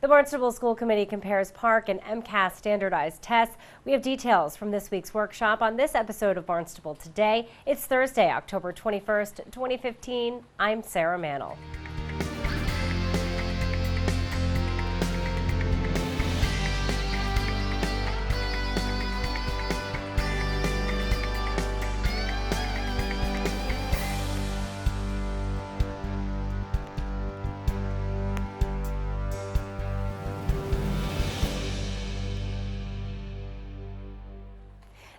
The Barnstable School Committee compares PARCC and MCAS standardized tests. We have details from this week's workshop on this episode of Barnstable Today. It's Thursday, October 21st, 2015. I'm Sarah Mantle.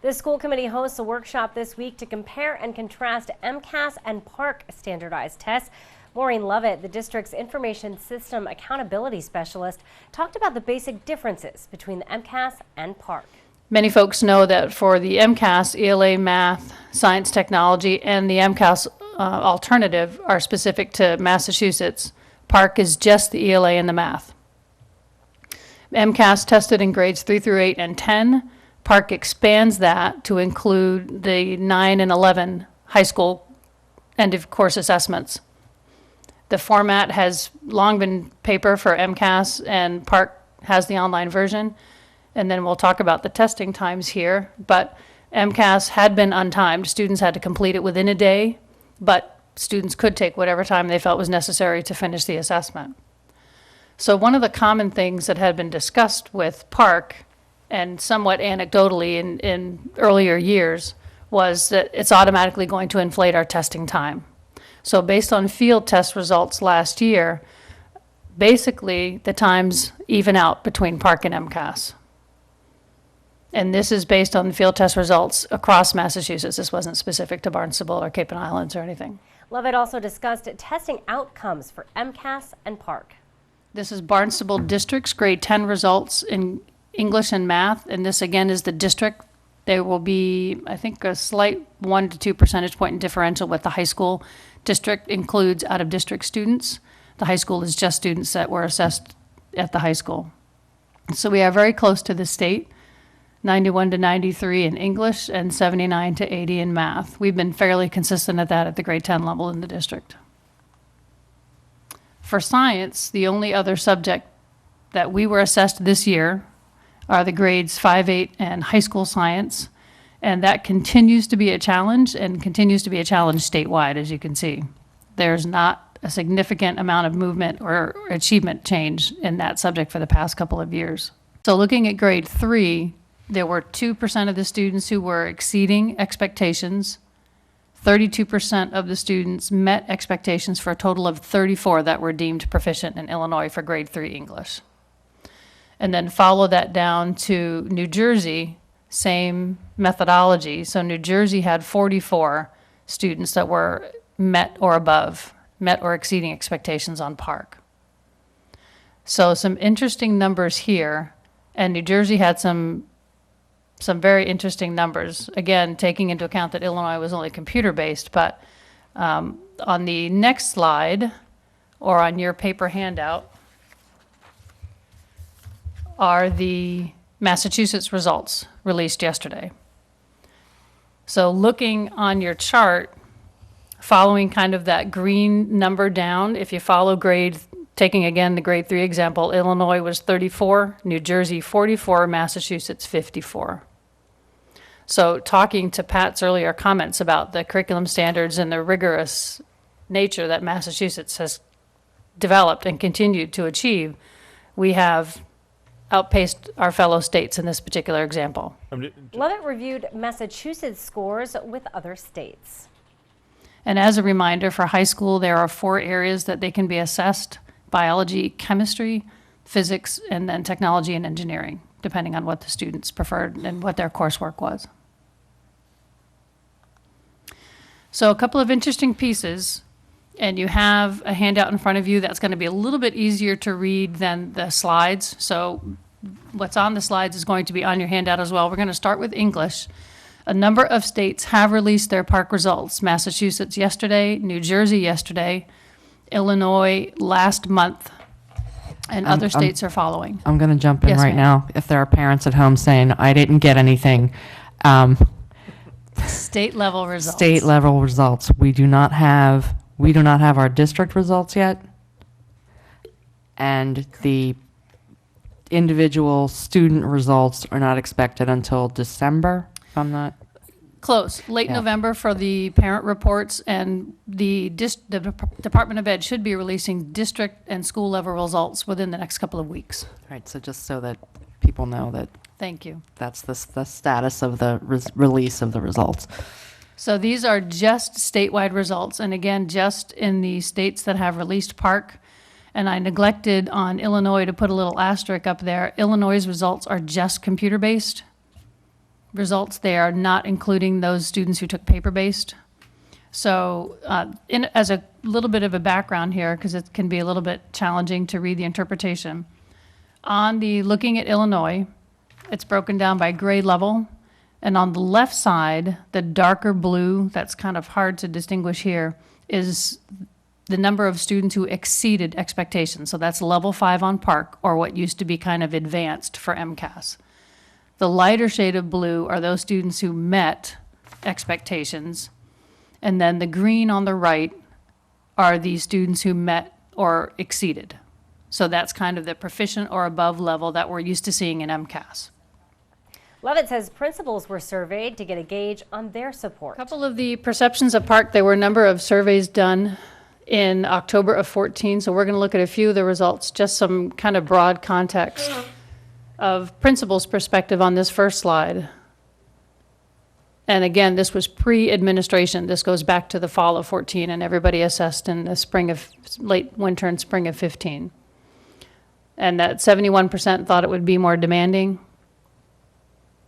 The school committee hosts a workshop this week to compare and contrast MCAS and PARCC standardized tests. Maureen Lovett, the district's information system accountability specialist, talked about the basic differences between the MCAS and PARCC. Many folks know that for the MCAS, ELA, math, science, technology, and the MCAS alternative are specific to Massachusetts. PARCC is just the ELA and the math. MCAS tested in grades 3 through 8 and 10. PARCC expands that to include the 9 and 11 high school end of course assessments. The format has long been paper for MCAS, and PARCC has the online version. And then we'll talk about the testing times here. But MCAS had been untimed. Students had to complete it within a day, but students could take whatever time they felt was necessary to finish the assessment. So one of the common things that had been discussed with PARCC, and somewhat anecdotally in earlier years, was that it's automatically going to inflate our testing time. So based on field test results last year, basically the times even out between PARCC and MCAS. And this is based on the field test results across Massachusetts. This wasn't specific to Barnstable or Cape and Islands or anything. Lovett also discussed testing outcomes for MCAS and PARCC. This is Barnstable District's grade 10 results in English and math, and this again is the district. There will be, I think, a slight 1 to 2 percentage point differential with the high school. District includes out-of-district students. The high school is just students that were assessed at the high school. So we are very close to the state, 91 to 93 in English and 79 to 80 in math. We've been fairly consistent at that at the grade 10 level in the district. For science, the only other subject that we were assessed this year are the grades 5, 8, and high school science. And that continues to be a challenge and continues to be a challenge statewide, as you can see. There's not a significant amount of movement or achievement change in that subject for the past couple of years. So looking at grade 3, there were 2% of the students who were exceeding expectations. 32% of the students met expectations for a total of 34 that were deemed proficient in Illinois for grade 3 English. And then follow that down to New Jersey, same methodology. So New Jersey had 44 students that were met or exceeding expectations on PARCC. So some interesting numbers here, and New Jersey had some very interesting numbers. Again, taking into account that Illinois was only computer-based, but on the next slide, or on your paper handout, are the Massachusetts results released yesterday. So looking on your chart, following kind of that green number down, if you follow taking again the grade 3 example, Illinois was 34, New Jersey 44, Massachusetts 54. So talking to Pat's earlier comments about the curriculum standards and the rigorous nature that Massachusetts has developed and continued to achieve, we have outpaced our fellow states in this particular example. Lovett reviewed Massachusetts scores with other states. And as a reminder, for high school, there are 4 areas that they can be assessed: biology, chemistry, physics, and then technology and engineering, depending on what the students preferred and what their coursework was. So a couple of interesting pieces, and you have a handout in front of you that's going to be a little bit easier to read than the slides. So what's on the slides is going to be on your handout as well. We're going to start with English. A number of states have released their PARCC results. Massachusetts yesterday, New Jersey yesterday, Illinois last month, and other states are following. I'm going to jump in Yes, right ma'am. now. If there are parents at home saying, I didn't get anything, State level results. state level results. We do not have our district results yet. And the individual student results are not expected until December, if I'm not. Close, late Yeah. November for the parent reports, and the Department of Ed should be releasing district and school level results within the next couple of weeks. Right, so just so that people know that Thank you. that's the status of the release of the results. So these are just statewide results, and again, just in the states that have released PARCC. And I neglected on Illinois to put a little asterisk up there. Illinois' results are just computer-based results. They are not including those students who took paper-based. So as a little bit of a background here, because it can be a little bit challenging to read the interpretation, looking at Illinois, it's broken down by grade level. And on the left side, the darker blue, that's kind of hard to distinguish here, is the number of students who exceeded expectations. So that's level 5 on PARCC, or what used to be kind of advanced for MCAS. The lighter shade of blue are those students who met expectations. And then the green on the right are the students who met or exceeded. So that's kind of the proficient or above level that we're used to seeing in MCAS. Lovett says principals were surveyed to get a gauge on their support. A couple of the perceptions of PARCC, there were a number of surveys done in October of 14, so we're going to look at a few of the results, just some kind of broad context of principals' perspective on this first slide. And again, this was pre-administration. This goes back to the fall of 14, and everybody assessed in the late winter and spring of 15. And that 71% thought it would be more demanding,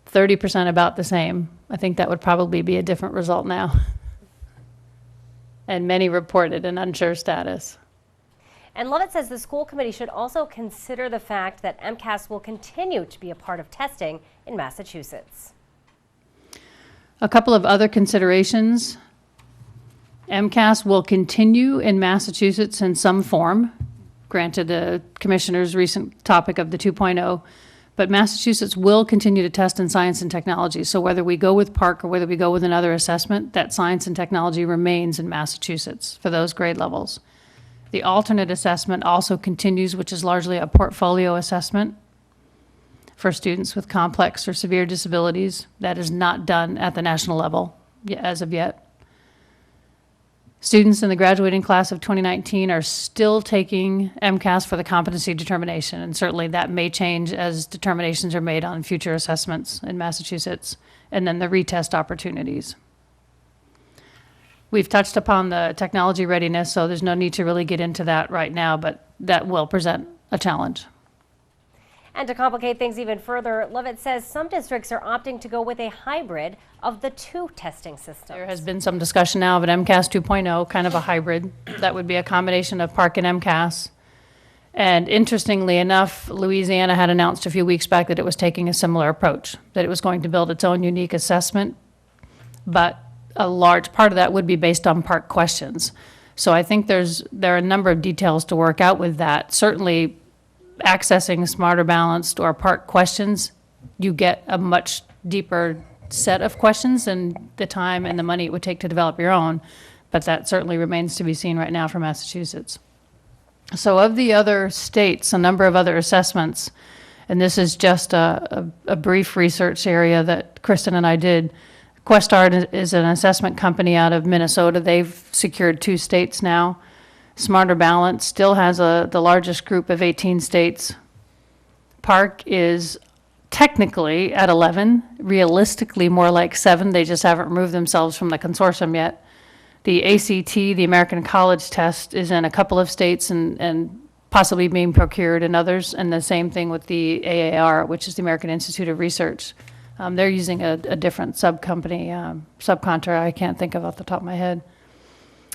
30% about the same. I think that would probably be a different result now. And many reported an unsure status. And Lovett says the school committee should also consider the fact that MCAS will continue to be a part of testing in Massachusetts. A couple of other considerations. MCAS will continue in Massachusetts in some form, granted the commissioner's recent topic of the 2.0, but Massachusetts will continue to test in science and technology. So whether we go with PARCC or whether we go with another assessment, that science and technology remains in Massachusetts for those grade levels. The alternate assessment also continues, which is largely a portfolio assessment for students with complex or severe disabilities. That is not done at the national level as of yet. Students in the graduating class of 2019 are still taking MCAS for the competency determination, and certainly that may change as determinations are made on future assessments in Massachusetts, and then the retest opportunities. We've touched upon the technology readiness, so there's no need to really get into that right now, but that will present a challenge. And to complicate things even further, Lovett says some districts are opting to go with a hybrid of the two testing systems. There has been some discussion now of an MCAS 2.0, kind of a hybrid. That would be a combination of PARCC and MCAS. And interestingly enough, Louisiana had announced a few weeks back that it was taking a similar approach, that it was going to build its own unique assessment, but a large part of that would be based on PARCC questions. So I think there are a number of details to work out with that. Certainly, accessing Smarter Balanced or PARCC questions, you get a much deeper set of questions and the time and the money it would take to develop your own, but that certainly remains to be seen right now for Massachusetts. So of the other states, a number of other assessments, and this is just a brief research area that Kristen and I did. QuestArt is an assessment company out of Minnesota. They've secured 2 states now. Smarter Balance still has the largest group of 18 states. PARCC is technically at 11, realistically more like 7. They just haven't removed themselves from the consortium yet. The ACT, the American College Test, is in a couple of states and possibly being procured in others, and the same thing with the AAR, which is the American Institute of Research. They're using a different subcontractor I can't think of off the top of my head.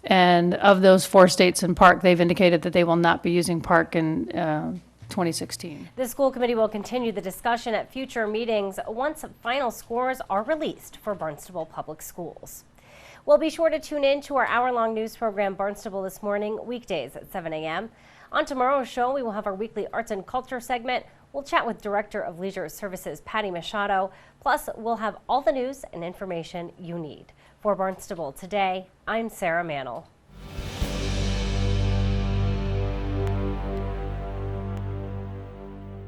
And of those 4 states in PARCC, they've indicated that they will not be using PARCC in 2016. The school committee will continue the discussion at future meetings once final scores are released for Barnstable Public Schools. We'll be sure to tune in to our hour-long news program, Barnstable This Morning, weekdays at 7 a.m. On tomorrow's show, we will have our weekly arts and culture segment. We'll chat with Director of Leisure Services, Patty Machado. Plus, we'll have all the news and information you need. For Barnstable Today, I'm Sarah Mantle.